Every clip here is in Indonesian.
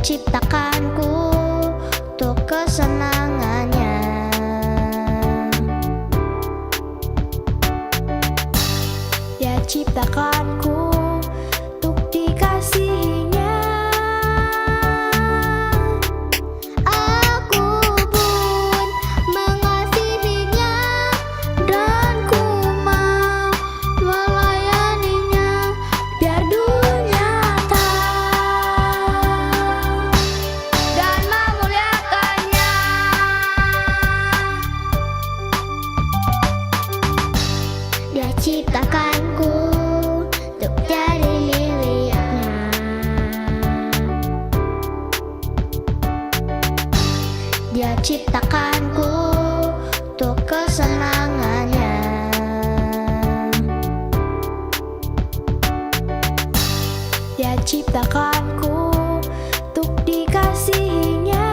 ciptakanku untuk kesenangannya. Dia ciptakanku untuk dikasihinya. Aku pun mengasihinya dan ku mau melayaninya biar dunia tahu dan memuliakannya. Dia ciptakanku untuk jadi miliknya. Dia ciptakanku untuk kesenangannya. Dia ciptakanku untuk dikasihinya.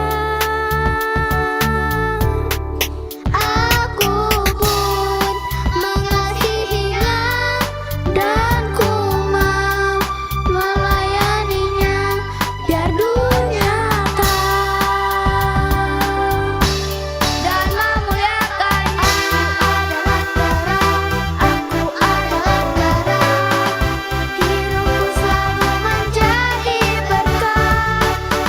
Aku pun mengasihinya dan ku mau melayaninya biar dunia tahu dan memuliakannya. Aku adalah terang, hidupku selalu menjadi berkah.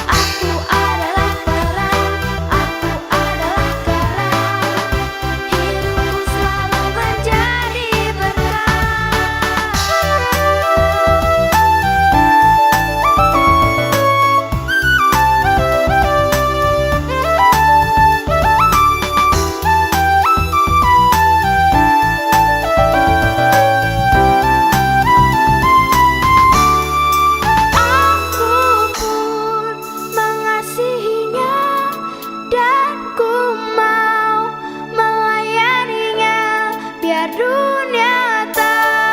Aku adalah terang, aku adalah terang, hidupku selalu menjadi berkah. Aku pun mengasihinya dan ku mau melayaninya biar dunia tahu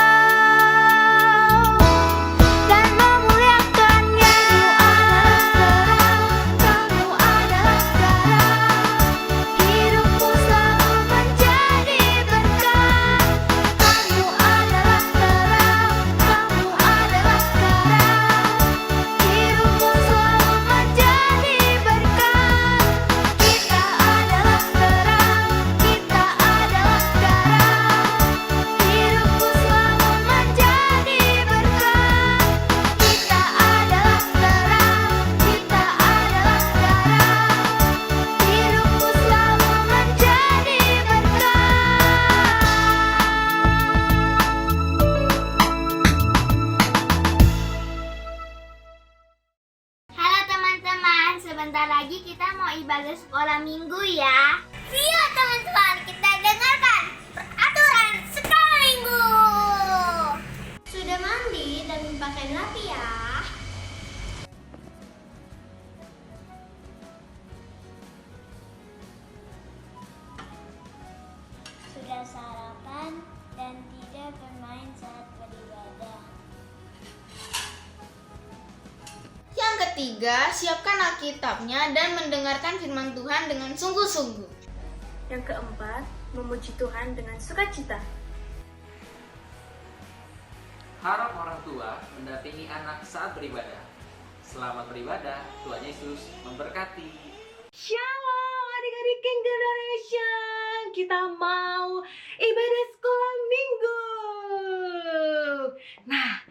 dan memuliakannya. Kamu adalah terang, hidupku selalu menjadi berkah. Kamu adalah terang, kamu adalah terang, hidupku selalu menjadi berkah. Kita adalah terang, kita adalah terang, hidupku selalu menjadi berkah. Kita adalah terang, kita adalah terang, hidupku selalu menjadi berkah. Halo teman-teman, sebentar lagi kita mau ibadah sekolah minggu ya. Iya teman-teman, kita dengarkan peraturan sekolah minggu. Sudah mandi dan berpakaian rapi ya. Sudah sarapan dan tidak bermain saat beribadah. Yang ketiga, siapkan Alkitabnya dan mendengarkan firman Tuhan dengan sungguh-sungguh. Yang keempat, memuji Tuhan dengan sukacita. Harap orang tua mendampingi anak saat beribadah. Selamat beribadah, Tuhan Yesus memberkati. Shalom adik-adik King Generation, kita mau ibadah sekolah minggu. Nah,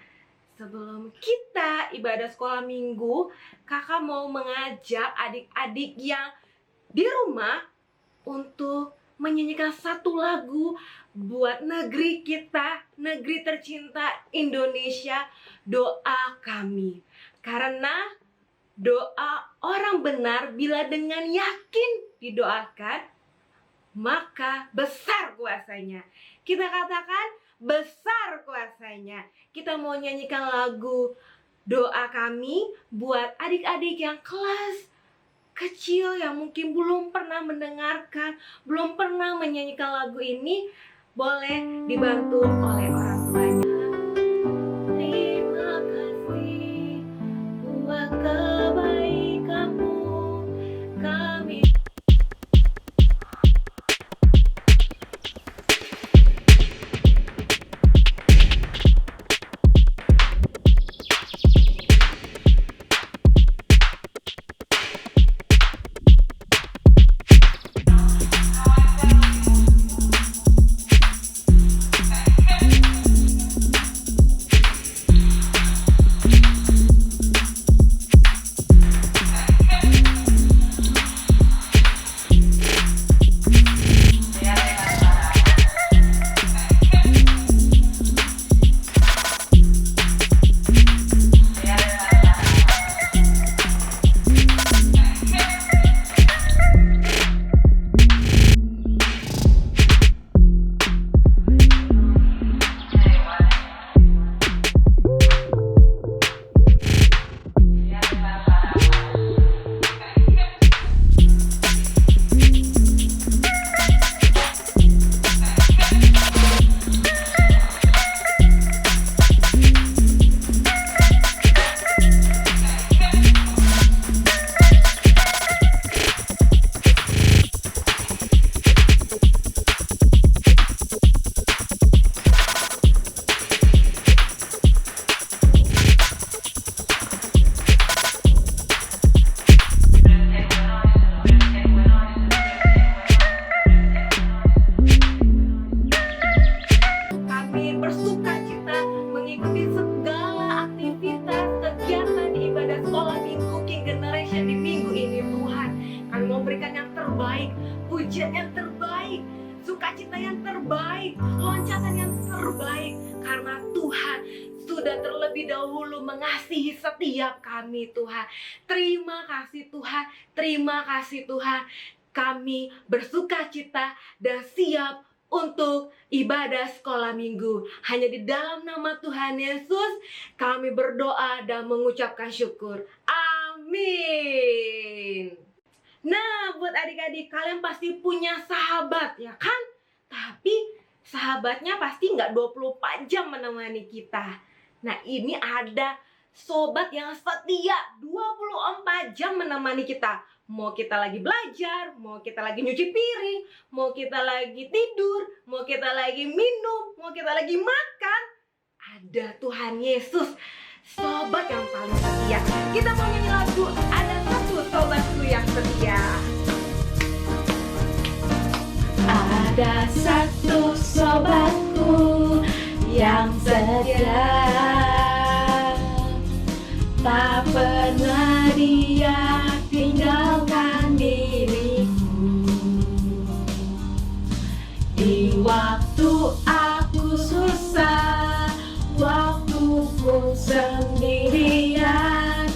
sebelum kita ibadah sekolah minggu, kakak mau mengajak adik-adik yang di rumah untuk menyanyikan satu lagu buat negeri kita, negeri tercinta Indonesia, doa kami. Karena doa orang benar bila dengan yakin didoakan, maka besar kuasanya. Kita katakan besar kuasanya. Kita mau nyanyikan lagu doa kami buat adik-adik yang kelas kecil yang mungkin belum pernah mendengarkan, belum pernah menyanyikan lagu ini, boleh dibantu oleh orang tuanya. Terima kasih buat kebaikanmu, kami loncatan yang terbaik karena Tuhan sudah terlebih dahulu mengasihi setiap kami, Tuhan. Terima kasih Tuhan, terima kasih Tuhan. Kami bersuka cita dan siap untuk ibadah sekolah minggu. Hanya di dalam nama Tuhan Yesus kami berdoa dan mengucapkan syukur. Amin. Nah, buat adik-adik, kalian pasti punya sahabat, ya kan? Tapi sahabatnya pasti nggak 24 jam menemani kita. Nah, ini ada sobat yang setia 24 jam menemani kita. Mau kita lagi belajar, mau kita lagi nyuci piring, mau kita lagi tidur, mau kita lagi minum, mau kita lagi makan, ada Tuhan Yesus, sobat yang paling setia. Kita mau nyanyi lagu, ada satu sobatku yang setia. Ada satu sobatku yang setia, tak pernah dia tinggalkan diriku. Di waktu aku susah, waktu ku sendirian,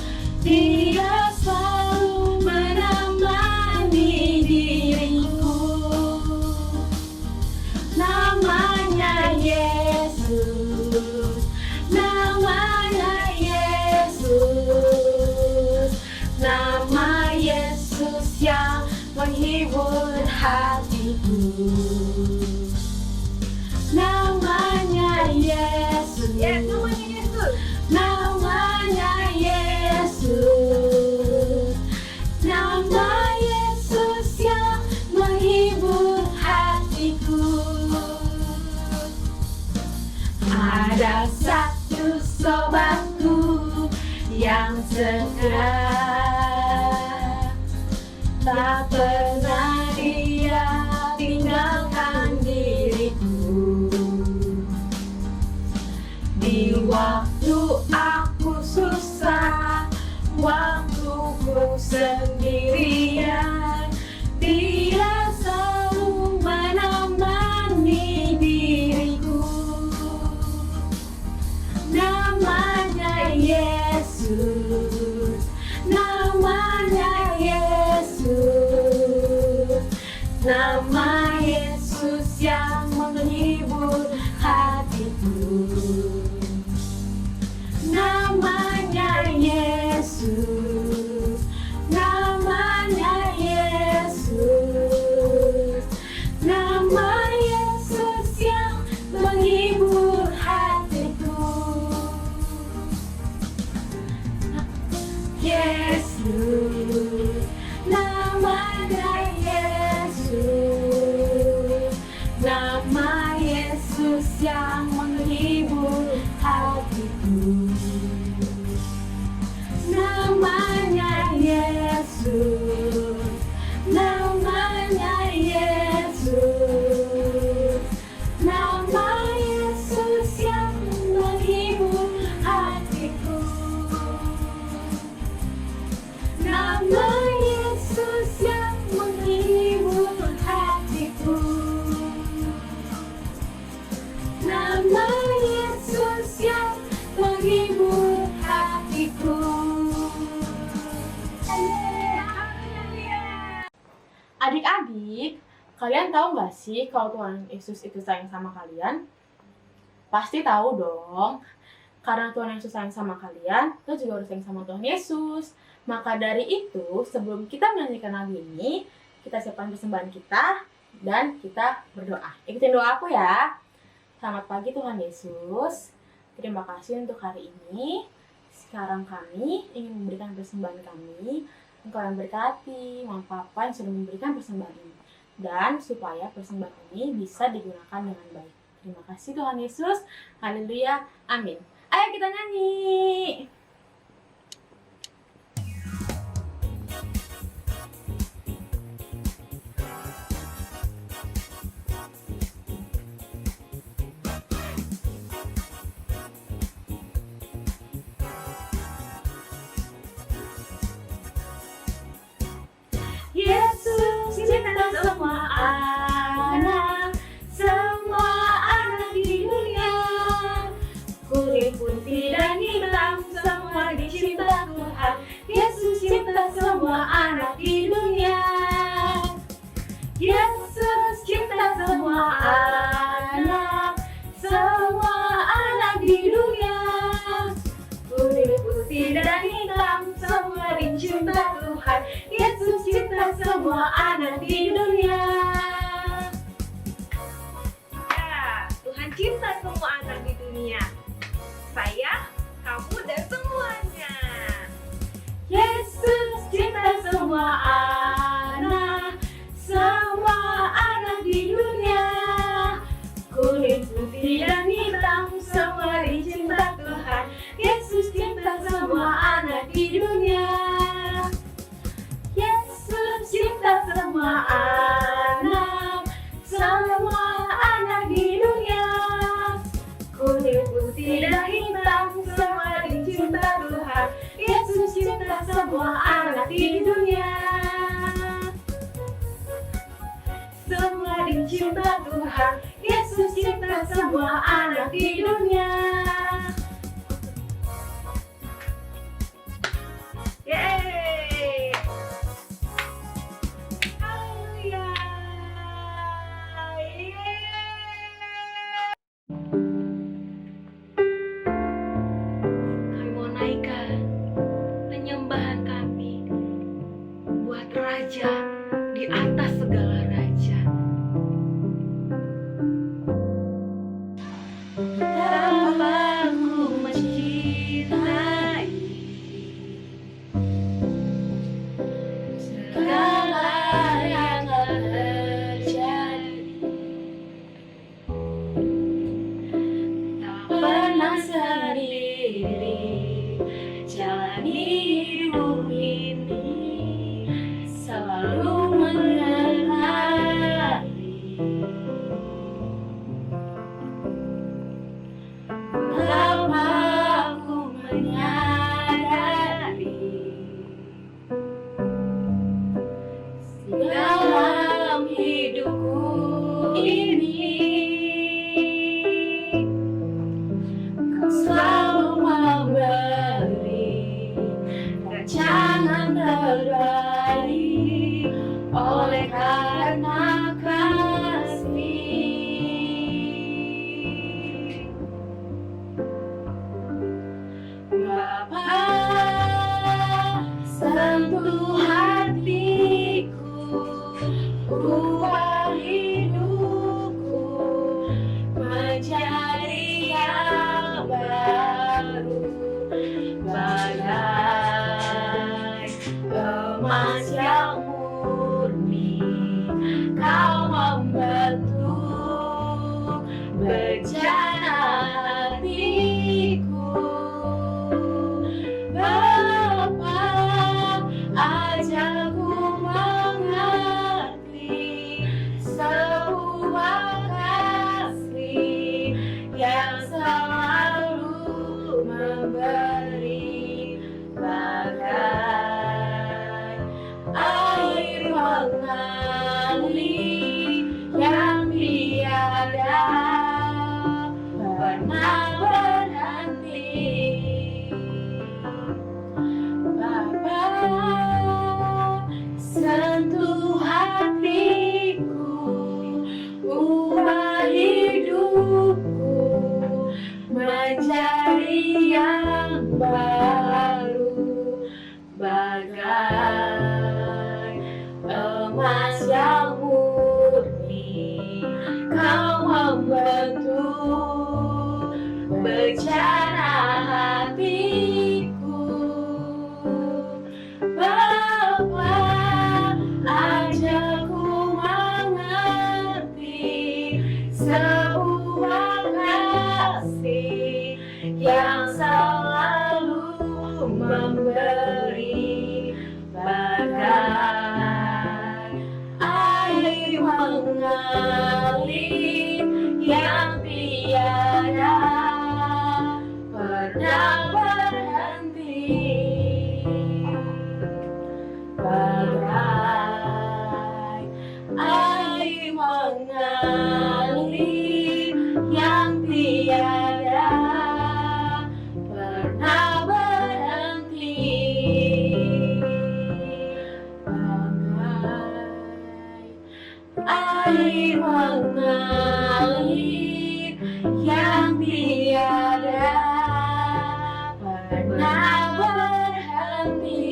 dia selalu menemani diriku. Namanya Yesus, namanya Yesus, nama Yesus yang menghibur hatiku. Namanya Yesus, namanya Yesus, nama Yesus yang menghibur hatiku. Ada satu sobatku yang setia, tak pernah dia tinggalkan diriku. Di waktu aku susah, waktu ku sendirian, dia selalu menemani diriku. Namanya Yesus, namanya Yesus, nama Yesus yang menghibur hatiku. Namanya Yesus, namanya Yesus, nama Yesus yang menghibur hatiku. Yesus, namanya Yesus, nama Yesus yang menghibur hatiku. Namanya Yesus, namanya Yesus, nama Yesus yang menghibur hatiku. Nama Yesus yang menghibur hatiku. Nama Yesus yang menghibur hatiku. Adik-adik, kalian tahu nggak sih kalau Tuhan Yesus itu sayang sama kalian? Pasti tahu dong. Karena Tuhan Yesus sayang sama kalian, kita juga harus sayang sama Tuhan Yesus. Maka dari itu, sebelum kita menyanyikan lagu ini, kita siapkan persembahan kita dan kita berdoa. Ikutin doa aku ya. Selamat pagi Tuhan Yesus. Terima kasih untuk hari ini. Sekarang kami ingin memberikan persembahan kami. Engkau yang berkati, Mama Papa yang sudah memberikan persembahan ini. Dan supaya persembahan ini bisa digunakan dengan baik. Terima kasih Tuhan Yesus. Haleluya. Amin. Ayo kita nyanyi. Yesus cinta semua anak, semua semua anak di dunia. Kuning, putih, dan hitam, semua dicinta Tuhan. Yesus cinta semua anak di dunia. Ya, Tuhan cinta semua anak di dunia. Saya, kamu, dan semuanya. Yesus cinta semua anak di dunia. Kuning, putih, dan hitam, semua dicinta Tuhan. Yesus cinta semua anak di dunia. Yesus cinta semua anak di dunia. Kuning, putih, dan hitam, semua dicinta Tuhan. Yesus cinta semua anak di dunia. Semua dicinta Tuhan. Yesus cinta semua anak di dunia. Yeay. Haleluya. Kami mau naikkan penyembahan kami buat Raja di atas segala raja. Betapa ku mencintai segala yang telah terjadi. Tak pernah sendiri jalani hidup ini, selalu menyertai. Betapa aku menyadari dalam hidupku ini Kau selalu memberi rancangan terbaik oleh karena kasih. Bapa, sentuh hatiku, ubah hidupku menjadi yang baru, bagai emas yang murni. Kau membentuk bejana hatiku. Bapa, ajarku mengerti sebuah kasih yang selalu memberi, bagai air mengalir yang tiada pernah berhenti. Bapa, sentuh hatiku, ubah hidupku menjadi yang baru, bagai emas yang murni. Kau membentuk bejana hatiku. Bapa, ajarku mengerti sebuah kasih yang selalu memberi, bagai air mengalir yang tiada pernah berhenti, bagai air mengalir yang tiada pernah berhenti, bagai air mengalir tiada pernah berhenti.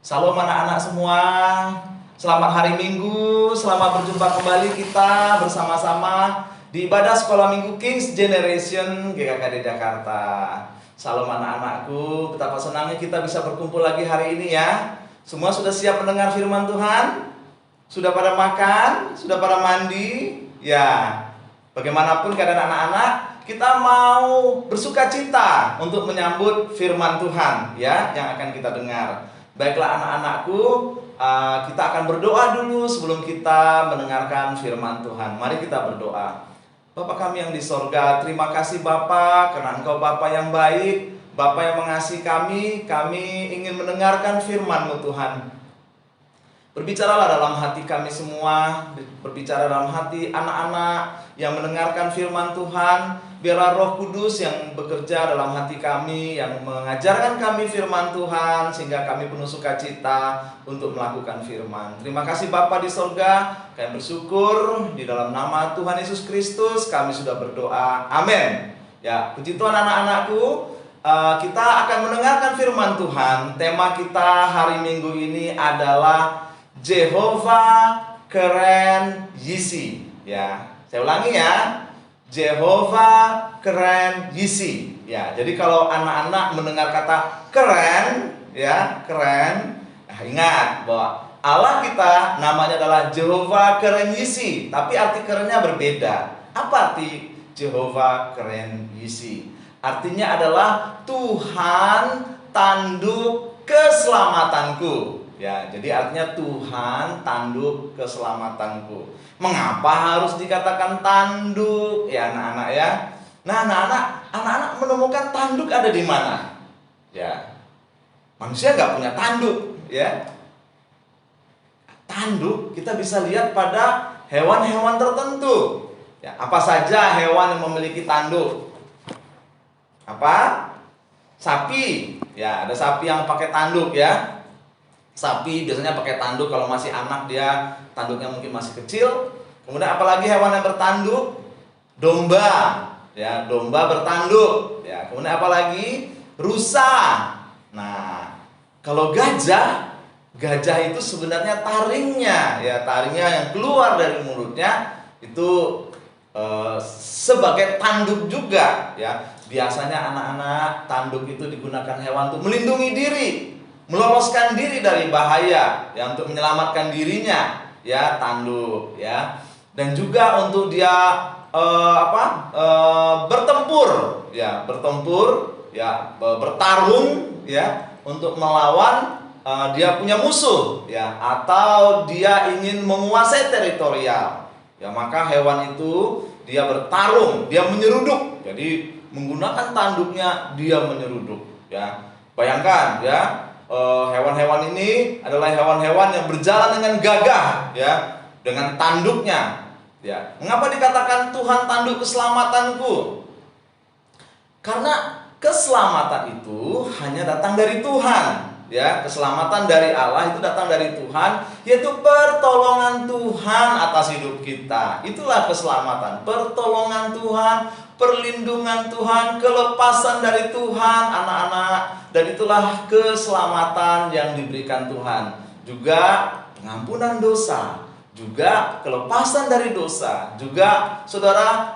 Salam anak-anak semua. Selamat hari Minggu. Selamat berjumpa kembali kita bersama-sama di ibadah Sekolah Minggu Kings Generation GKKD Jakarta. Salam anak-anakku. Betapa senangnya kita bisa berkumpul lagi hari ini ya. Semua sudah siap mendengar firman Tuhan? Sudah pada makan? Sudah pada mandi? Ya. Bagaimanapun keadaan anak-anak, kita mau bersuka cita untuk menyambut firman Tuhan ya yang akan kita dengar. Baiklah anak-anakku, kita akan berdoa dulu sebelum kita mendengarkan firman Tuhan. Mari kita berdoa. Bapa kami yang di sorga, terima kasih Bapa karena Engkau Bapa yang baik, Bapa yang mengasihi kami ingin mendengarkan firman-Mu Tuhan. Berbicaralah dalam hati kami semua, berbicara dalam hati anak-anak yang mendengarkan firman Tuhan. Biarlah Roh Kudus yang bekerja dalam hati kami, yang mengajarkan kami firman Tuhan, sehingga kami penuh sukacita untuk melakukan firman. Terima kasih Bapa di sorga, kami bersyukur di dalam nama Tuhan Yesus Kristus kami sudah berdoa. Amin. Ya, puji Tuhan anak-anakku, kita akan mendengarkan firman Tuhan. Tema kita hari Minggu ini adalah Jehovah Keren Yisi. Ya, saya ulangi ya. Jehovah Keren Yisi. Ya, jadi kalau anak-anak mendengar kata keren, ya, keren, ingat bahwa Allah kita namanya adalah Jehovah Keren Yisi, tapi arti kerennya berbeda. Apa arti Jehovah Keren Yisi? Artinya adalah Tuhan tanduk keselamatanku. Ya, jadi artinya Tuhan tanduk keselamatanku. Mengapa harus dikatakan tanduk? Ya anak-anak ya. Nah anak-anak menemukan tanduk ada di mana? Ya, manusia nggak punya tanduk ya. Tanduk kita bisa lihat pada hewan-hewan tertentu. Ya, apa saja hewan yang memiliki tanduk? Apa? Sapi. Ya, ada sapi yang pakai tanduk ya. Sapi biasanya pakai tanduk kalau masih anak, dia tanduknya mungkin masih kecil. Kemudian apalagi hewan yang bertanduk? Domba. Ya, domba bertanduk. Ya, kemudian apalagi? Rusa. Nah, kalau gajah itu sebenarnya taringnya, ya taringnya yang keluar dari mulutnya itu sebagai tanduk juga ya. Biasanya anak-anak tanduk itu digunakan hewan untuk melindungi diri, meloloskan diri dari bahaya, ya untuk menyelamatkan dirinya, ya tanduk, ya. Dan juga untuk dia bertempur, ya bertarung, ya untuk melawan dia punya musuh, ya atau dia ingin menguasai teritorial, ya maka hewan itu dia bertarung, dia menyeruduk, jadi menggunakan tanduknya dia menyeruduk, ya bayangkan, ya. Hewan-hewan ini adalah hewan-hewan yang berjalan dengan gagah ya, dengan tanduknya ya. Mengapa dikatakan Tuhan tanduk keselamatanku? Karena keselamatan itu hanya datang dari Tuhan ya. Keselamatan dari Allah itu datang dari Tuhan, yaitu pertolongan Tuhan atas hidup kita. Itulah keselamatan, pertolongan Tuhan, perlindungan Tuhan, kelepasan dari Tuhan anak-anak. Dan itulah keselamatan yang diberikan Tuhan. Juga pengampunan dosa, juga kelepasan dari dosa, juga saudara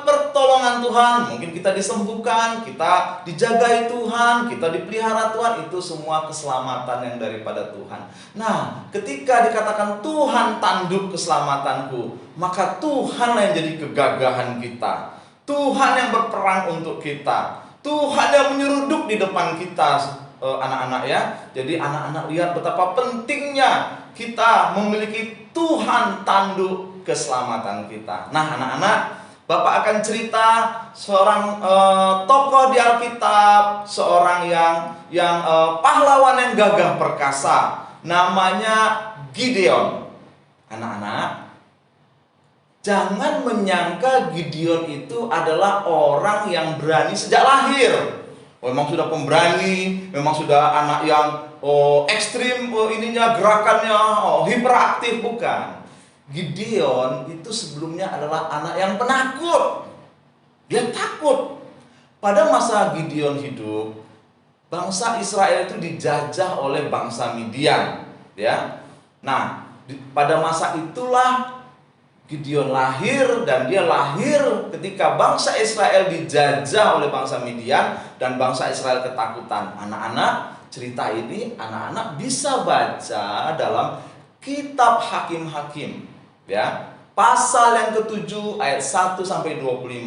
pertolongan Tuhan. Mungkin kita disembuhkan, kita dijagai Tuhan, kita dipelihara Tuhan. Itu semua keselamatan yang daripada Tuhan. Nah, ketika dikatakan Tuhan tanduk keselamatanku, maka Tuhan yang jadi kegagahan kita, Tuhan yang berperang untuk kita, Tuhan yang menyeruduk di depan kita, anak-anak ya. Jadi anak-anak lihat betapa pentingnya kita memiliki Tuhan tanduk keselamatan kita. Nah anak-anak, Bapak akan cerita seorang tokoh di Alkitab, seorang yang pahlawan yang gagah perkasa, namanya Gideon. Anak-anak, jangan menyangka Gideon itu adalah orang yang berani sejak lahir. Memang sudah pemberani, memang sudah anak yang ekstrim, ininya gerakannya hiperaktif, bukan. Gideon itu sebelumnya adalah anak yang penakut. Dia takut. Pada masa Gideon hidup, bangsa Israel itu dijajah oleh bangsa Midian, ya. Nah, pada masa itulah Gideon lahir, dan dia lahir ketika bangsa Israel dijajah oleh bangsa Midian dan bangsa Israel ketakutan. Anak-anak, cerita ini anak-anak bisa baca dalam kitab Hakim-Hakim, ya. Pasal yang ke-7 ayat 1 sampai 25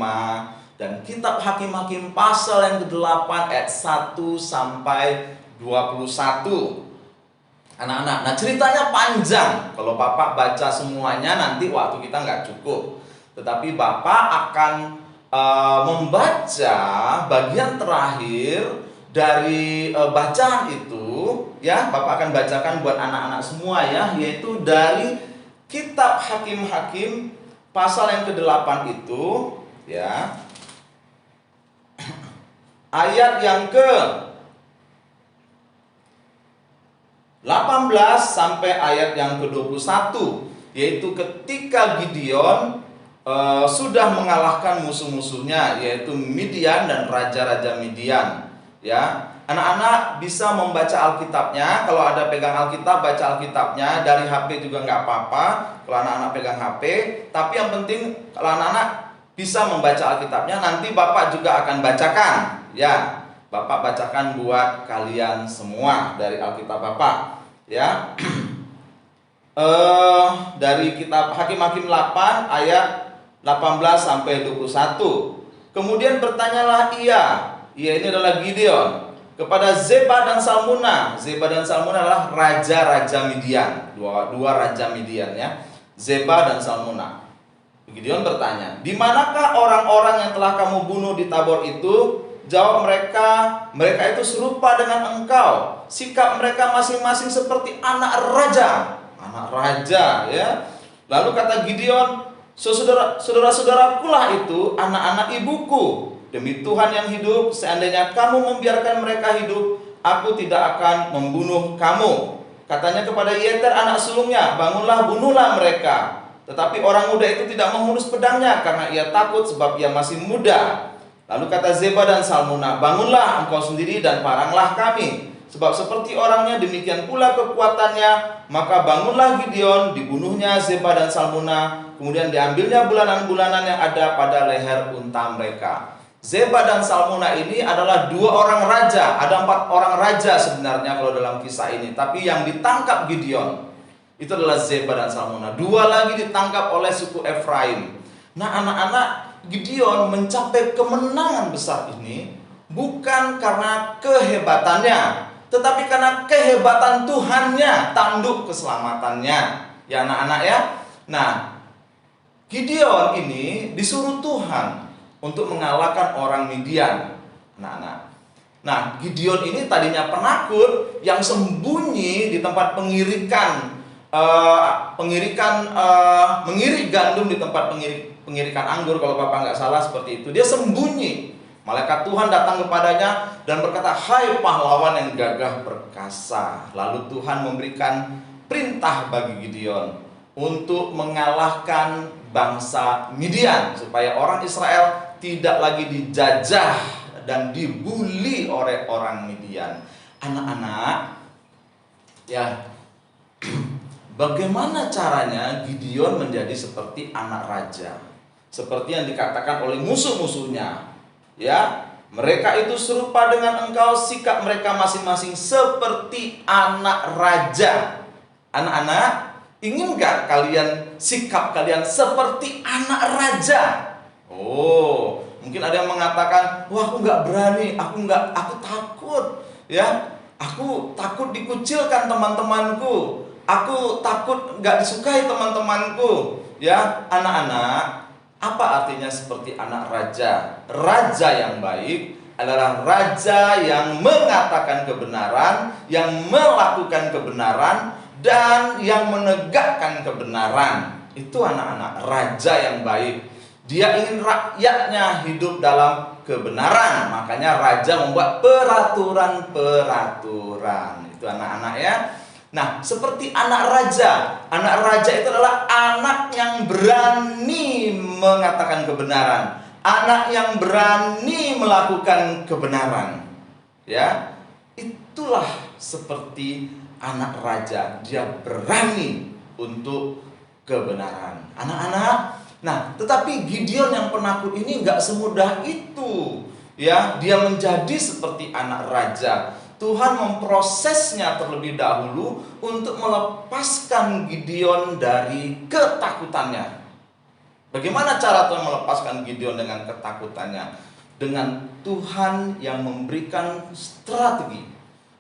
dan kitab Hakim-Hakim pasal yang ke-8 ayat 1 sampai 21. Anak-anak, nah ceritanya panjang. Kalau Bapak baca semuanya nanti waktu kita nggak cukup. Tetapi Bapak akan membaca bagian terakhir dari bacaan itu, ya. Bapak akan bacakan buat anak-anak semua, ya, yaitu dari kitab Hakim-Hakim pasal yang ke-8 itu, ya. Ayat yang ke 18 sampai ayat yang ke-21, yaitu ketika Gideon sudah mengalahkan musuh-musuhnya, yaitu Midian dan raja-raja Midian, ya. Anak-anak bisa membaca Alkitabnya. Kalau ada pegang Alkitab, baca Alkitabnya. Dari HP juga nggak apa-apa kalau anak-anak pegang HP. Tapi yang penting kalau anak-anak bisa membaca Alkitabnya, nanti Bapak juga akan bacakan, ya. Bapak bacakan buat kalian semua dari Alkitab Bapak, ya. Dari kitab Hakim-Hakim 8 ayat 18 sampai 21. Kemudian bertanyalah ia ini adalah Gideon, kepada Zeba dan Salmuna. Zeba dan Salmuna adalah raja-raja Midian, dua raja Midian, ya. Zeba dan Salmuna. Gideon bertanya, "Di manakah orang-orang yang telah kamu bunuh di Tabor itu?" Jawab mereka, "Mereka itu serupa dengan engkau. Sikap mereka masing-masing seperti anak raja." Anak raja, ya. Lalu kata Gideon, "Saudara-saudarakulah itu anak-anak ibuku. Demi Tuhan yang hidup, seandainya kamu membiarkan mereka hidup, aku tidak akan membunuh kamu." Katanya kepada Yeter anak sulungnya, "Bangunlah, bunuhlah mereka." Tetapi orang muda itu tidak menghunus pedangnya karena ia takut sebab ia masih muda. Lalu kata Zeba dan Salmuna, "Bangunlah engkau sendiri dan paranglah kami, sebab seperti orangnya demikian pula kekuatannya." Maka bangunlah Gideon, dibunuhnya Zeba dan Salmuna, kemudian diambilnya bulanan-bulanan yang ada pada leher unta mereka. Zeba dan Salmuna ini adalah dua orang raja. Ada 4 orang raja sebenarnya kalau dalam kisah ini, tapi yang ditangkap Gideon itu adalah Zeba dan Salmuna. 2 lagi ditangkap oleh suku Efraim. Nah, anak-anak, Gideon mencapai kemenangan besar ini bukan karena kehebatannya, tetapi karena kehebatan Tuhannya, tanduk keselamatannya, ya anak-anak, ya. Nah, Gideon ini disuruh Tuhan untuk mengalahkan orang Midian, anak-anak. Nah, Gideon ini tadinya penakut yang sembunyi di tempat mengirik gandum di tempat pengirikan anggur, kalau Bapak nggak salah seperti itu. Dia sembunyi. Malaikat Tuhan datang kepadanya dan berkata, "Hai pahlawan yang gagah perkasa." Lalu Tuhan memberikan perintah bagi Gideon untuk mengalahkan bangsa Midian, supaya orang Israel tidak lagi dijajah dan dibuli oleh orang Midian. Anak-anak, ya, bagaimana caranya Gideon menjadi seperti anak raja, seperti yang dikatakan oleh musuh-musuhnya, ya. Mereka itu serupa dengan engkau, sikap mereka masing-masing seperti anak raja. Anak-anak, ingin gak kalian sikap kalian seperti anak raja? Oh, mungkin ada yang mengatakan, "Wah, aku nggak berani, aku takut, ya, aku takut dikucilkan teman-temanku, aku takut nggak disukai teman-temanku." Ya, anak-anak, apa artinya seperti anak raja? Raja yang baik adalah raja yang mengatakan kebenaran, yang melakukan kebenaran, dan yang menegakkan kebenaran. Itu anak-anak, raja yang baik. Dia ingin rakyatnya hidup dalam kebenaran. Makanya raja membuat peraturan-peraturan. gitu anak-anak ya. Nah, seperti anak raja. Anak raja itu adalah anak yang berani mengatakan kebenaran, anak yang berani melakukan kebenaran. Ya, itulah seperti anak raja. Dia berani untuk kebenaran. Anak-anak, nah, tetapi Gideon yang penakut ini nggak semudah itu. Ya, dia menjadi seperti anak raja. Tuhan memprosesnya terlebih dahulu untuk melepaskan Gideon dari ketakutannya. Bagaimana cara Tuhan melepaskan Gideon dengan ketakutannya? Dengan Tuhan yang memberikan strategi,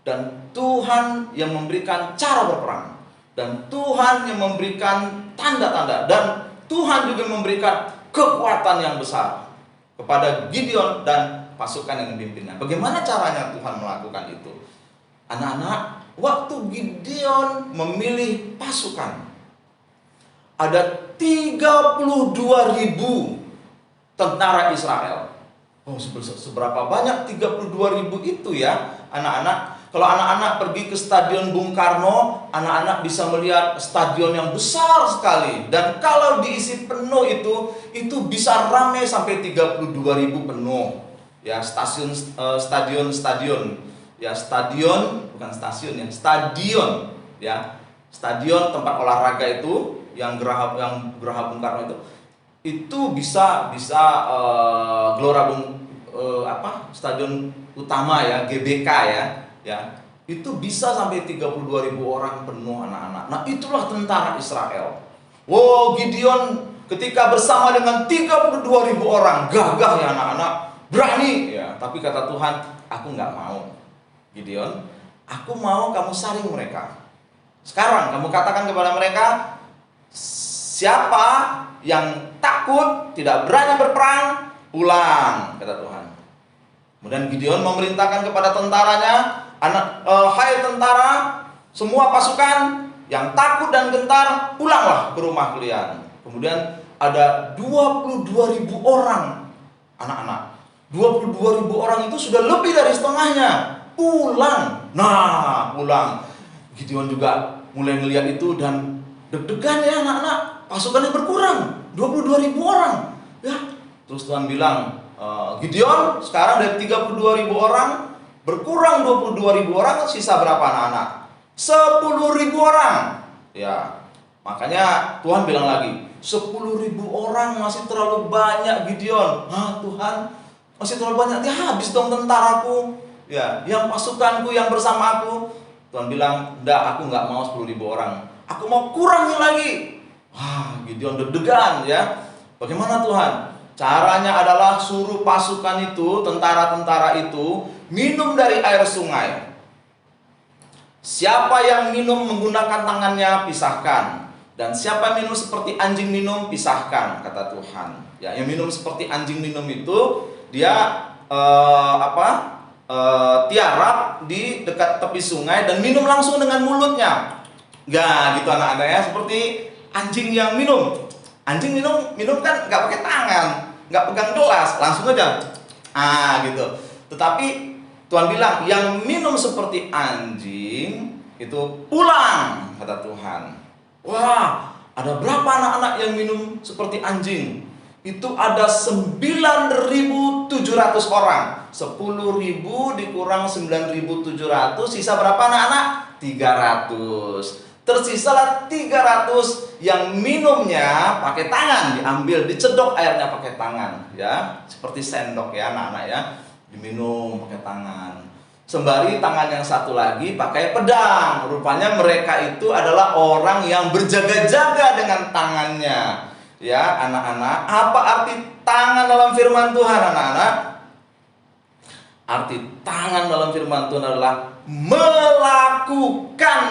dan Tuhan yang memberikan cara berperang, dan Tuhan yang memberikan tanda-tanda, dan Tuhan juga memberikan kekuatan yang besar kepada Gideon dan pasukan yang dipimpinnya. Bagaimana caranya Tuhan melakukan itu? Anak-anak, waktu Gideon memilih pasukan, ada 32.000 tentara Israel. Oh, seberapa banyak 32.000 itu ya, anak-anak? Kalau anak-anak pergi ke Stadion Bung Karno, anak-anak bisa melihat stadion yang besar sekali. Dan kalau diisi penuh itu bisa ramai sampai 32.000 penuh. Ya, stadion ya, stadion bukan stasiun ya, stadion ya, stadion tempat olahraga itu yang Geraha Bung Karno itu bisa Gelora stadion utama ya, GBK ya, itu bisa sampai 32.000 orang penuh anak-anak. Nah, itulah tentara Israel. Wow, Gideon ketika bersama dengan 32.000 orang, gagah ya anak-anak, berani ya. Tapi kata Tuhan, aku nggak mau, Gideon, aku mau kamu saring mereka. Sekarang kamu katakan kepada mereka, siapa yang takut, tidak berani berperang, pulang, kata Tuhan. Kemudian Gideon memerintahkan kepada tentaranya, hai tentara, semua pasukan yang takut dan gentar, pulanglah ke rumah kalian. Kemudian ada 22.000 orang anak-anak. 22.000 orang itu sudah lebih dari setengahnya pulang. Nah, pulang. Gideon juga mulai melihat itu dan deg-degan ya anak-anak. Pasukannya berkurang, 22.000 orang. Ya, terus Tuhan bilang, Gideon, sekarang dari 32.000 orang berkurang 22.000 orang, sisa berapa anak-anak? 10.000 orang. Ya, makanya Tuhan bilang lagi, 10.000 orang masih terlalu banyak Gideon. Tuhan, masih terlalu banyak, dia habis dong tentaraku. Ya, yang pasukanku yang bersama aku. Tuhan bilang, enggak, aku enggak mau 10.000 orang. Aku mau kurangi lagi. Gideon deg-degan ya. Bagaimana Tuhan? Caranya adalah suruh pasukan itu, tentara-tentara itu minum dari air sungai. Siapa yang minum menggunakan tangannya, pisahkan. Dan siapa yang minum seperti anjing minum, pisahkan, kata Tuhan. Ya, yang minum seperti anjing minum itu dia tiarap di dekat tepi sungai dan minum langsung dengan mulutnya. Gitu anak-anak ya, seperti anjing yang minum. Anjing minum kan nggak pakai tangan, nggak pegang gelas, langsung aja. Gitu. Tetapi Tuhan bilang yang minum seperti anjing itu pulang, kata Tuhan. Wah, ada berapa anak-anak yang minum seperti anjing? Itu ada 9.700 orang. 10.000 dikurang 9.700, sisa berapa anak-anak? 300. Tersisalah 300 yang minumnya pakai tangan, diambil, dicedok airnya pakai tangan, ya, seperti sendok ya anak-anak ya, diminum pakai tangan. Sembari tangan yang satu lagi pakai pedang. Rupanya mereka itu adalah orang yang berjaga-jaga dengan tangannya. Ya, anak-anak, apa arti tangan dalam firman Tuhan, anak-anak? Arti tangan dalam firman Tuhan adalah melakukan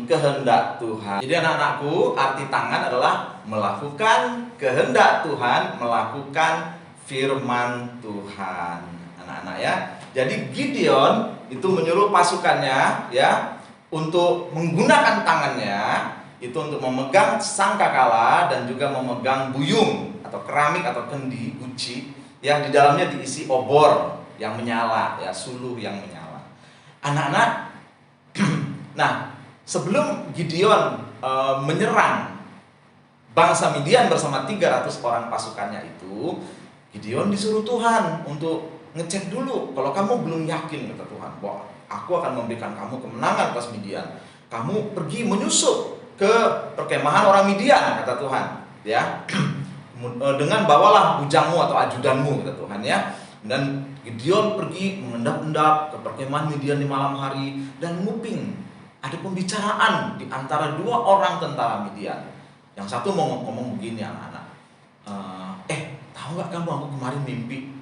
kehendak Tuhan. Jadi anak-anakku, arti tangan adalah melakukan kehendak Tuhan, melakukan firman Tuhan. Anak-anak ya. Jadi Gideon itu menyuruh pasukannya ya untuk menggunakan tangannya itu untuk memegang sangkakala dan juga memegang buyung atau keramik atau kendi, guci yang di dalamnya diisi obor yang menyala ya, suluh yang menyala. Anak-anak, Nah, sebelum Gideon menyerang bangsa Midian bersama 300 orang pasukannya itu, Gideon disuruh Tuhan untuk ngecek dulu. Kalau kamu belum yakin, kata Tuhan, bahwa aku akan memberikan kamu kemenangan atas Midian, kamu pergi menyusup ke perkemahan orang Midian, kata Tuhan, ya. Dengan bawalah bujangmu atau ajudanmu, kata Tuhan, ya. Dan Gideon pergi mengendap-endap ke perkemahan Midian di malam hari dan nguping. Ada pembicaraan di antara 2 orang tentara Midian. Yang satu mau ngomong begini, anak-anak, tahu nggak kamu, aku kemarin mimpi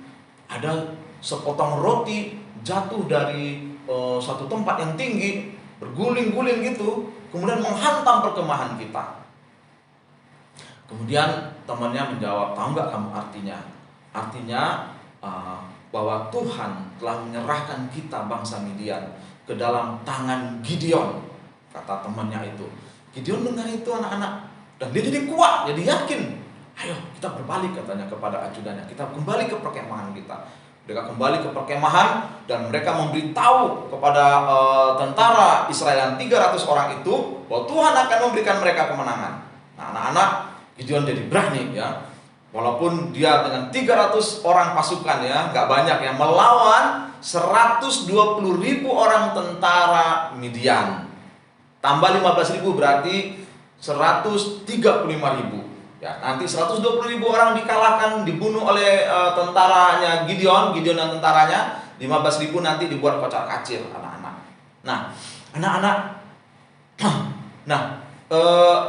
ada sepotong roti jatuh dari suatu tempat yang tinggi, berguling-guling gitu, kemudian menghantam perkemahan kita. Kemudian temannya menjawab, tahu nggak kamu artinya? Artinya bahwa Tuhan telah menyerahkan kita bangsa Midian ke dalam tangan Gideon, kata temannya itu. Gideon dengar itu, anak-anak, dan dia jadi kuat, jadi yakin. Ayo kita berbalik, katanya kepada ajudannya, kita kembali ke perkemahan kita. Mereka kembali ke perkemahan dan mereka memberitahu kepada tentara Israel yang 300 orang itu bahwa Tuhan akan memberikan mereka kemenangan. Nah, anak-anak, Gideon jadi berani, ya. Walaupun dia dengan 300 orang pasukan, ya, gak banyak, yang melawan 120.000 orang tentara Midian. Tambah 15.000 berarti 135.000. Ya, nanti 120.000 orang dikalahkan, dibunuh oleh tentaranya Gideon dan tentaranya. 15.000 nanti dibuat kocar-kacir, anak-anak. Nah, anak-anak,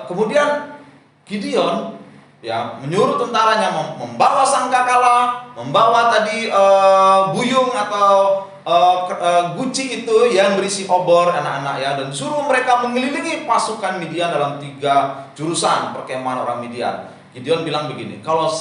kemudian Gideon, ya, menyuruh tentaranya membawa sangkakala, membawa tadi buyung atau guci itu yang berisi obor, anak-anak, ya, dan suruh mereka mengelilingi pasukan Midian dalam 3 jurusan perkemahan orang Midian. Gideon bilang begini, kalau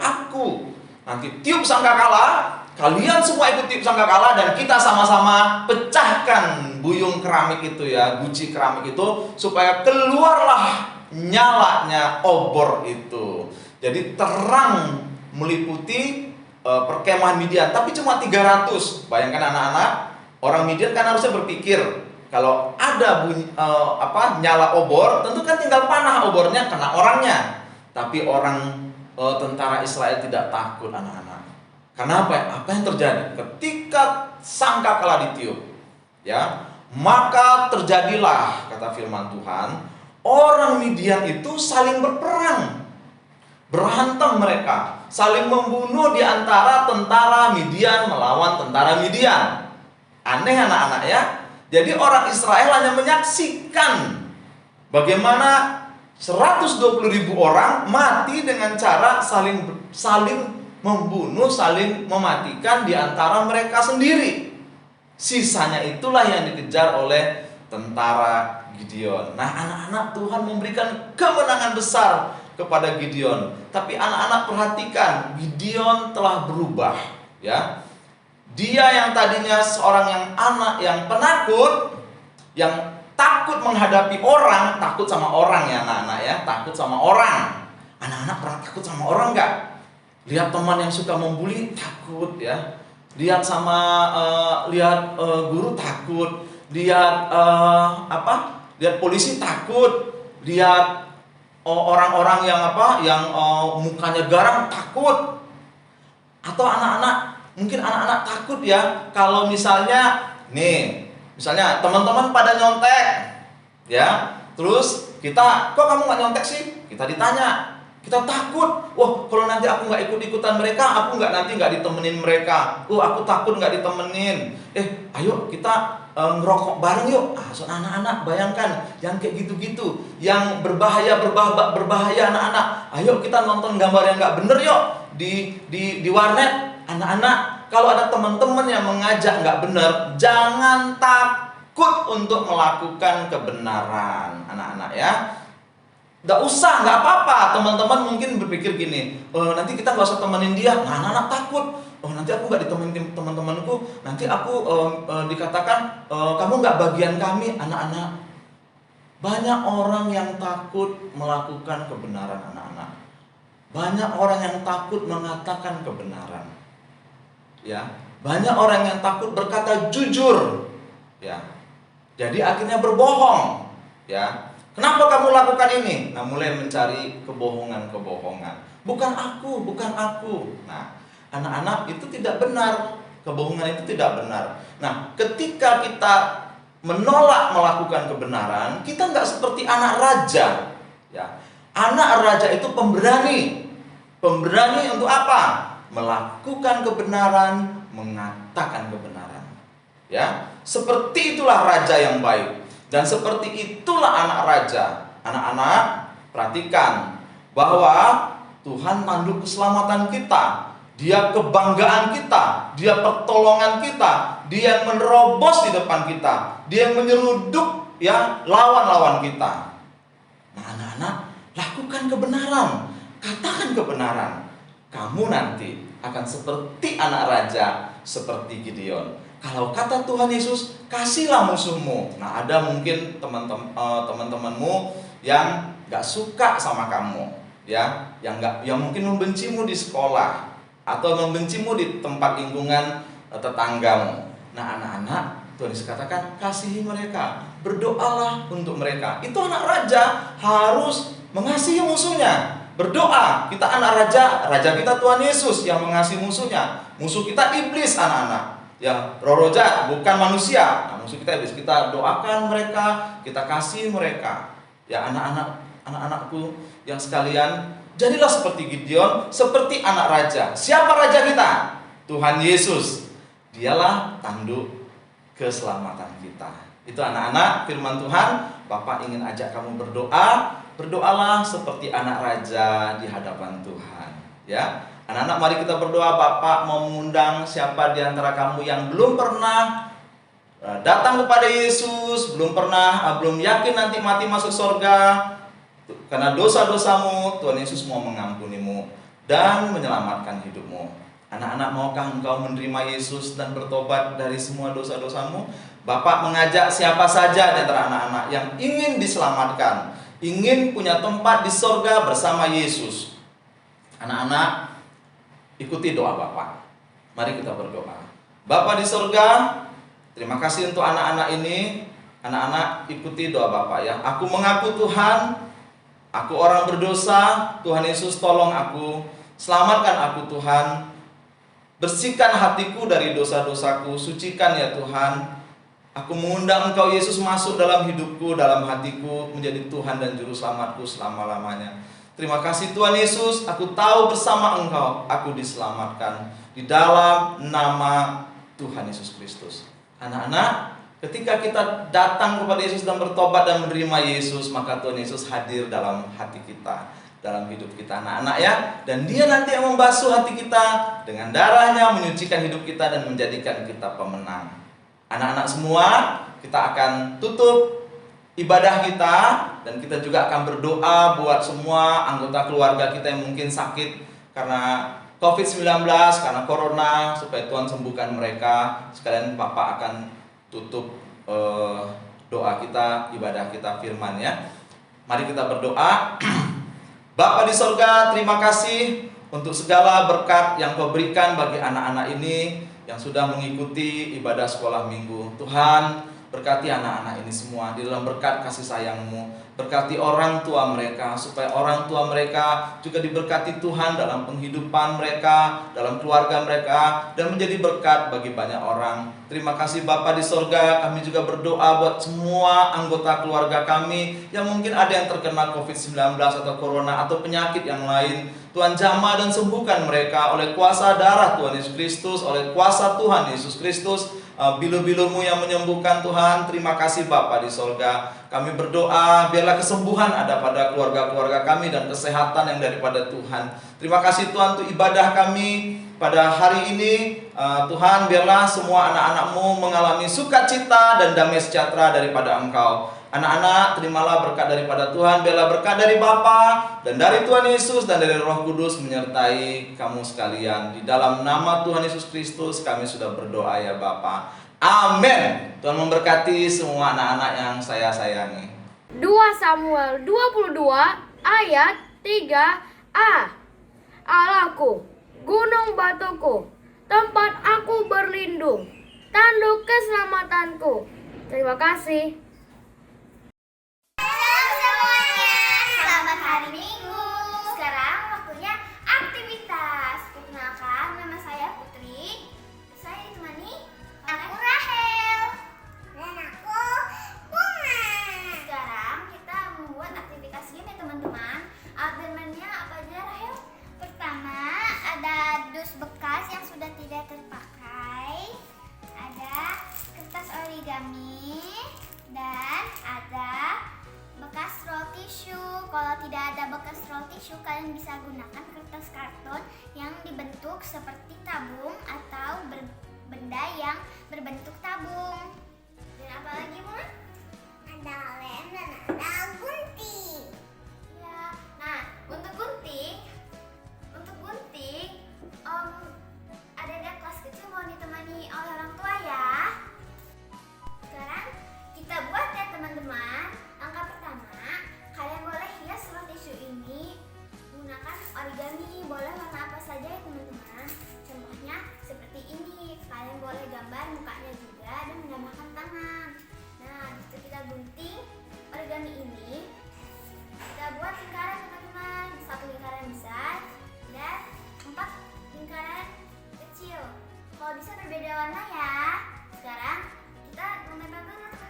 aku nanti tiup sangkakala, kalian semua ikut tiup sangkakala, dan kita sama-sama pecahkan buyung keramik itu, ya, guci keramik itu, supaya keluarlah nyalanya obor itu. Jadi terang meliputi perkemahan Midian, tapi cuma 300. Bayangkan, anak-anak, orang Midian kan harusnya berpikir kalau ada bunyi nyala obor, tentu kan tinggal panah obornya kena orangnya. Tapi orang tentara Israel tidak takut, anak-anak. Karena apa? Apa yang terjadi? Ketika sangkakala ditiup, ya, maka terjadilah, kata firman Tuhan, orang Midian itu saling berperang. Berantem mereka, saling membunuh di antara tentara Midian melawan tentara Midian. Aneh, anak-anak, ya. Jadi orang Israel hanya menyaksikan bagaimana 120.000 orang mati dengan cara saling membunuh, saling mematikan di antara mereka sendiri. Sisanya itulah yang dikejar oleh tentara Gideon. Nah, anak-anak, Tuhan memberikan kemenangan besar kepada Gideon. Tapi anak-anak perhatikan, Gideon telah berubah, ya. Dia yang tadinya seorang yang penakut, yang takut menghadapi orang, takut sama orang, ya, anak-anak, ya, takut sama orang. Anak-anak pernah takut sama orang nggak? Lihat teman yang suka membuli, takut, ya. Lihat guru, takut. Lihat lihat polisi, takut. Lihat orang-orang yang mukanya garang, takut. Atau anak-anak, mungkin anak-anak takut, ya, kalau misalnya teman-teman pada nyontek, ya, terus kita, kok kamu nggak nyontek sih? Kita ditanya, kita takut. Wah, kalau nanti aku nggak ikut-ikutan mereka, aku nanti nggak ditemenin mereka. Aku takut nggak ditemenin. Ayo kita ngerokok bareng yuk. Anak-anak, bayangkan yang kayak gitu-gitu, yang berbahaya anak-anak. Ayo kita nonton gambar yang nggak bener yuk di warnet. Anak-anak, kalau ada teman-teman yang mengajak nggak bener, jangan takut untuk melakukan kebenaran, anak-anak, ya. Nggak usah, nggak apa-apa. Teman-teman mungkin berpikir gini, nanti kita nggak usah temenin dia. Nah, anak-anak takut. Nanti aku nggak ditemenin teman-temanku. Nanti aku dikatakan kamu nggak bagian kami, anak-anak. Banyak orang yang takut melakukan kebenaran, anak-anak. Banyak orang yang takut mengatakan kebenaran, ya. Banyak orang yang takut berkata jujur, ya. Jadi akhirnya berbohong, ya. Kenapa kamu lakukan ini? Nah, mulai mencari kebohongan-kebohongan. Bukan aku. Nah, anak-anak itu tidak benar. Kebohongan itu tidak benar. Nah, ketika kita menolak melakukan kebenaran, kita nggak seperti anak raja, ya. Anak raja itu pemberani. Pemberani untuk apa? Melakukan kebenaran, mengatakan kebenaran. Ya, seperti itulah raja yang baik. Dan seperti itulah anak raja. Anak-anak, perhatikan bahwa Tuhan mandu keselamatan kita. Dia kebanggaan kita, dia pertolongan kita, dia yang menerobos di depan kita, dia yang menyeruduk ya lawan-lawan kita. Nah, anak-anak, lakukan kebenaran, katakan kebenaran. Kamu nanti akan seperti anak raja, seperti Gideon. Kalau kata Tuhan Yesus, kasihlah musuhmu. Nah, ada mungkin teman-temanmu yang gak suka sama kamu, ya, yang mungkin membencimu di sekolah atau membencimu di tempat lingkungan tetanggamu. Nah, anak-anak, Tuhan Yesus katakan, kasihi mereka, berdoalah untuk mereka. Itu anak raja harus mengasihi musuhnya. Berdoa, kita anak raja, raja kita Tuhan Yesus yang mengasihi musuhnya. Musuh kita iblis, anak-anak. Ya, roh jahat bukan manusia. Nah, musuh kita iblis. Kita doakan mereka, kita kasih mereka. Ya, anak-anakku yang sekalian, jadilah seperti Gideon, seperti anak raja. Siapa raja kita? Tuhan Yesus. Dialah tanduk keselamatan kita. Itu anak-anak, firman Tuhan. Bapak ingin ajak kamu berdoa. Berdoalah seperti anak raja di hadapan Tuhan. Ya, anak-anak, mari kita berdoa. Bapak mau mengundang siapa di antara kamu yang belum pernah datang kepada Yesus, belum yakin nanti mati masuk surga karena dosa-dosamu. Tuhan Yesus mau mengampunimu dan menyelamatkan hidupmu. Anak-anak, maukah engkau menerima Yesus dan bertobat dari semua dosa-dosamu? Bapak mengajak siapa saja di antara anak-anak yang ingin diselamatkan, ingin punya tempat di surga bersama Yesus. Anak-anak, ikuti doa Bapak. Mari kita berdoa. Bapa di surga, terima kasih untuk anak-anak ini. Anak-anak, ikuti doa Bapak ya. Aku mengaku Tuhan, aku orang berdosa. Tuhan Yesus, tolong aku, selamatkan aku Tuhan. Bersihkan hatiku dari dosa-dosaku, sucikan ya Tuhan. Aku mengundang Engkau Yesus masuk dalam hidupku, dalam hatiku, menjadi Tuhan dan Juru Selamatku selama-lamanya. Terima kasih Tuhan Yesus, aku tahu bersama Engkau aku diselamatkan di dalam nama Tuhan Yesus Kristus. Anak-anak, ketika kita datang kepada Yesus dan bertobat dan menerima Yesus, maka Tuhan Yesus hadir dalam hati kita, dalam hidup kita, anak-anak ya. Dan Dia nanti yang membasuh hati kita dengan darahnya, menyucikan hidup kita dan menjadikan kita pemenang. Anak-anak semua, kita akan tutup ibadah kita dan kita juga akan berdoa buat semua anggota keluarga kita yang mungkin sakit karena COVID-19, karena Corona, supaya Tuhan sembuhkan mereka. Sekalian Bapak akan tutup doa kita, ibadah kita firman ya. Mari kita berdoa. Bapa di surga, terima kasih untuk segala berkat yang Kau berikan bagi anak-anak ini yang sudah mengikuti ibadah sekolah minggu. Tuhan, berkati anak-anak ini semua di dalam berkat kasih sayang-Mu. Berkati orang tua mereka, supaya orang tua mereka juga diberkati Tuhan dalam penghidupan mereka, dalam keluarga mereka, dan menjadi berkat bagi banyak orang. Terima kasih Bapa di surga. Kami juga berdoa buat semua anggota keluarga kami yang mungkin ada yang terkena COVID-19 atau Corona atau penyakit yang lain. Tuhan jamah dan sembuhkan mereka oleh kuasa darah Tuhan Yesus Kristus, oleh kuasa Tuhan Yesus Kristus. Bilu-bilu-Mu yang menyembuhkan Tuhan. Terima kasih Bapa di surga. Kami berdoa biarlah kesembuhan ada pada keluarga-keluarga kami dan kesehatan yang daripada Tuhan. Terima kasih Tuhan untuk ibadah kami pada hari ini. Tuhan, biarlah semua anak-anak-Mu mengalami sukacita dan damai sejahtera daripada Engkau. Anak-anak, terimalah berkat daripada Tuhan. Biarlah berkat dari Bapa dan dari Tuhan Yesus dan dari Roh Kudus menyertai kamu sekalian. Di dalam nama Tuhan Yesus Kristus kami sudah berdoa ya Bapa. Amin. Tuhan memberkati semua anak-anak yang saya sayangi. 2 Samuel 22 ayat 3a. Allahku, gunung batuku, tempat aku berlindung, tanduk keselamatanku, Terima kasih. Shalom semuanya, selamat hari Minggu. Sekarang waktunya aktivitas. Perkenalkan, nama saya Putri. Saya ditemani aku Rahel dan aku Bunga. Sekarang kita membuat aktivitas ini teman-teman. Alat dan mainnya apa aja Rahel? Pertama ada dus bekas yang sudah tidak terpakai, ada kertas origami, dan ada bekas roll tissue. Kalau tidak ada bekas roll tissue, kalian bisa gunakan kertas karton yang dibentuk seperti tabung atau benda yang berbentuk tabung. Dan apa lagi, Bunga? Ada lem dan ada gunting. Ya, nah untuk gunting, ada kelas kecil mau ditemani oleh orang tua ya. Sekarang kita buat ya teman-teman. Langkah pertama, kalian boleh hias roll tissue ini menggunakan origami. Boleh warna apa saja ya teman-teman. Contohnya seperti ini. Kalian boleh gambar mukanya juga dan menambahkan tangan. Nah, disitu kita gunting origami ini. Kita buat lingkaran teman-teman. 1 lingkaran besar dan 4 lingkaran kecil. Kalau bisa berbeda warna ya. Sekarang kita menempel dulu teman-teman.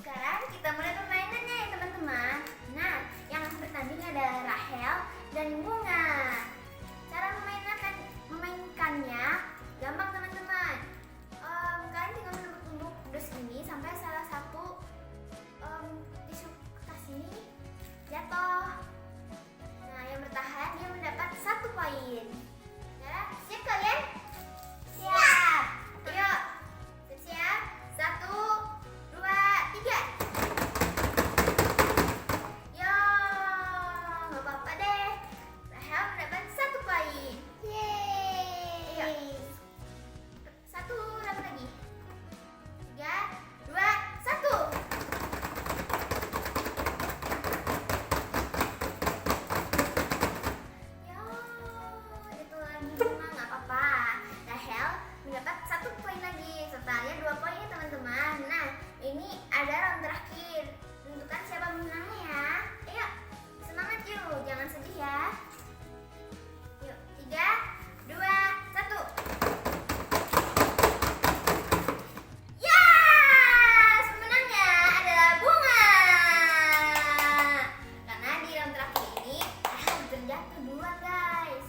Sekarang kita mulai permainannya ya teman-teman. Nah, yang bertanding adalah Rahel dan Bunga. Cara memainkannya gampang teman-teman. Kalian tinggal menumbuk-numbuk dus ini sampai salah satu tisu kertas ini jatuh. Nah, yang bertahan dia mendapat 1 poin. Sekarang siap kalian? Siap. Yuk, siap. 1, 2, 3. Yo, nggak apa-apa deh. Rahel mendapat 1 poin. Yeay. 1, dapat lagi. 3, 2, 1. Yo, itu lagi cuma nggak apa-apa. Rahel mendapat 1 poin lagi. Totalnya 2 poin ya teman-teman. Nah, ini ada round terakhir. Tentukan siapa menangnya ya. Ayo, semangat yuk. Jangan sedih ya. Yuk, 3, 2, 1. Yes! Pemenangnya adalah Bunga. Karena di round terakhir ini terjatuh duluan guys.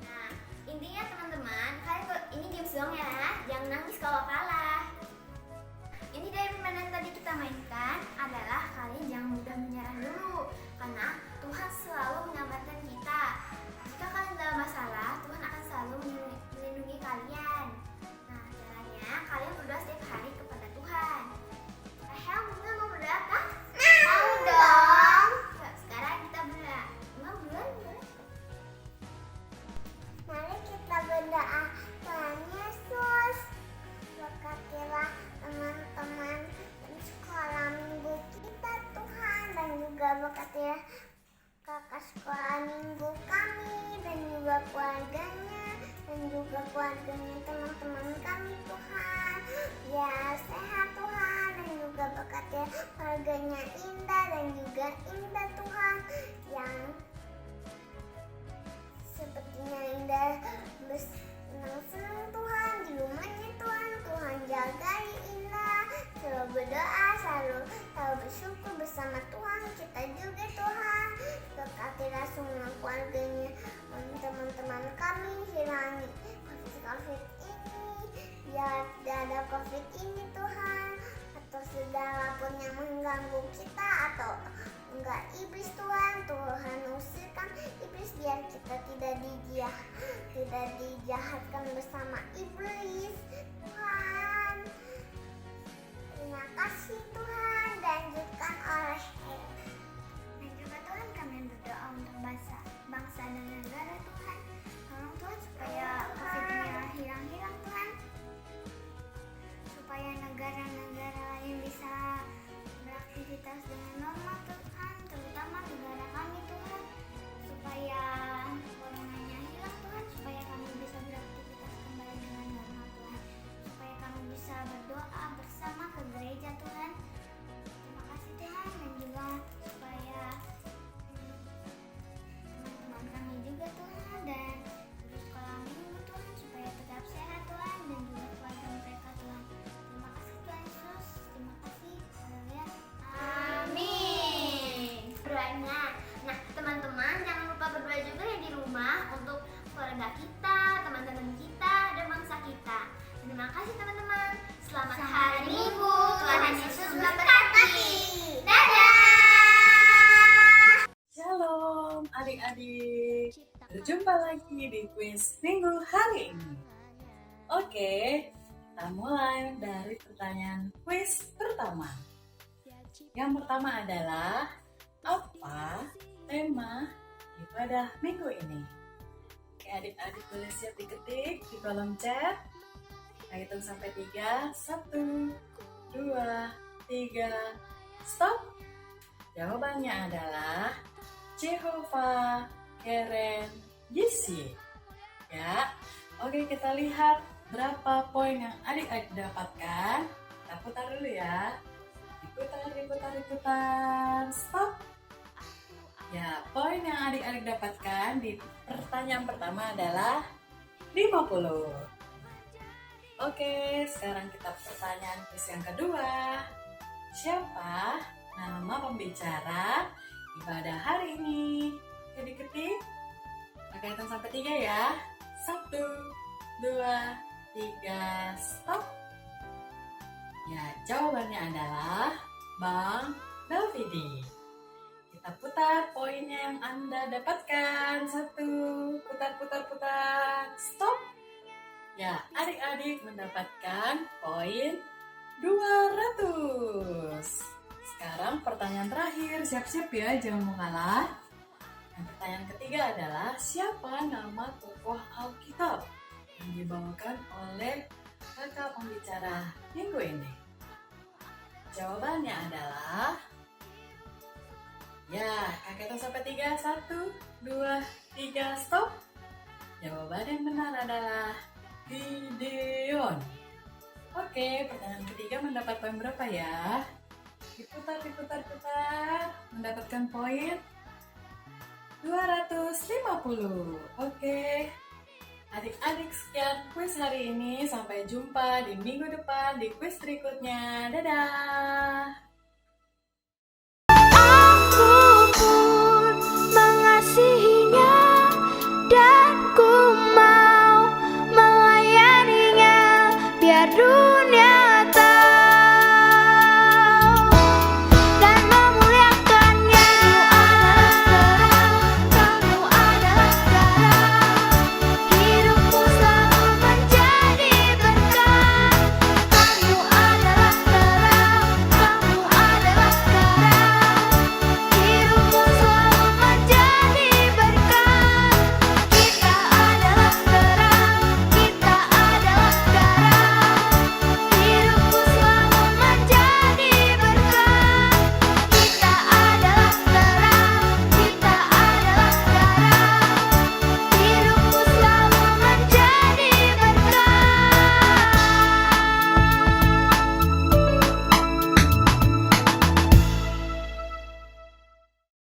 Nah, intinya teman-teman, kalian ini games doang ya. Jangan nangis kalau kalah. Ini dari permainan tadi kita mainkan adalah kalian jangan mudah menyerah dulu, karena Tuhan selalu menyelamatkan kita. Jika kalian dalam masalah, Tuhan akan selalu melindungi kalian. Nah, caranya kalian berdoa setiap hari kepada Tuhan. Rahel, Bunga mau berdoa kah? Mau dong. Yuk, sekarang kita berdoa. Bunga duluan boleh? Mari kita berdoa. Tuhan Yesus, berkatilah teman-teman dan sekolah minggu kita Tuhan, dan juga berkatilah kakak sekolah minggu kami dan juga keluarganya dan juga keluarganya teman-teman kami Tuhan. Ya sehat Tuhan, dan juga berkatilah keluarganya Indah dan juga Indah Tuhan, yang sepertinya Indah senang-senang Tuhan di rumahnya Tuhan. Tuhan jagai Indah, selalu berdoa, selalu bersyukur bersama Tuhan. Kita juga Tuhan, berkatilah semua keluarganya, teman-teman kami, hilangi COVID ini, biar tidak ada COVID ini Tuhan, atau segala pun yang mengganggu kita atau mengganggar iblis Tuhan. Tuhan usirkan iblis biar kita tidak dijahatkan bersama iblis. Tuhan, terima kasih Tuhan. Dan juga Tuhan, kami berdoa untuk bangsa dan negara Tuhan. Tolong Tuhan supaya COVID-nya hilang Tuhan, supaya negara-negara lain bisa beraktivitas dengan normal Tuhan, terutama negara kami Tuhan, supaya coronanya hilang Tuhan, supaya kami bisa beraktivitas kembali dengan normal Tuhan, supaya kami bisa berdoa bersama ke gereja Tuhan. Terima kasih Tuhan. Dan juga supaya teman-teman kami juga Tuhan dan guru sekolah minggu Tuhan supaya tetap sehat Tuhan, dan juga keluarga mereka Tuhan. Terima kasih Tuhan Yesus. Terima kasih. Haleluya. Amin. Berdoanya. Nah, teman-teman jangan lupa berdoa juga ya di rumah untuk keluarga kita, teman-teman kita, dan bangsa kita. Terima kasih teman-teman. Selamat hari Minggu. Tuhan Yesus memberkati. Dadah. Shalom adik-adik, berjumpa lagi di kuis minggu hari ini. Oke, kita mulai dari pertanyaan kuis pertama. Yang pertama adalah, apa tema ibadah minggu ini? Oke, adik-adik boleh siap diketik di kolom chat. Kita hitung sampai 3, 1, 2, 3, stop. Jawabannya adalah Jehovah Keren Yisi. Ya, oke, kita lihat berapa poin yang adik-adik dapatkan. Kita putar dulu ya. Diputar, stop. Ya, poin yang adik-adik dapatkan di pertanyaan pertama adalah 50. Oke, sekarang kita pertanyaan kuis yang kedua. Siapa nama pembicara ibadah hari ini? Oke, diketik. Oke, hitung sampai 3 ya. 1, 2, 3, stop. Ya, jawabannya adalah Bang Davidi. Kita putar poinnya yang Anda dapatkan. 1, putar, stop. Ya, adik-adik mendapatkan poin 200. Sekarang pertanyaan terakhir, siap-siap ya, jangan mau kalah. Yang pertanyaan ketiga adalah, siapa nama tokoh Alkitab yang dibawakan oleh kakak pembicara minggu ini? Jawabannya adalah, ya, kakek hitung sampai 3, 1, 2, 3, stop. Jawaban yang benar adalah Gideon. Oke, pertanyaan ketiga mendapat poin berapa ya? Diputar, mendapatkan poin 250. Oke, adik-adik, sekian kuis hari ini. Sampai jumpa di minggu depan di kuis berikutnya. Dadah. Aku pun mengasihinya dan ku mau melayaninya biar dunia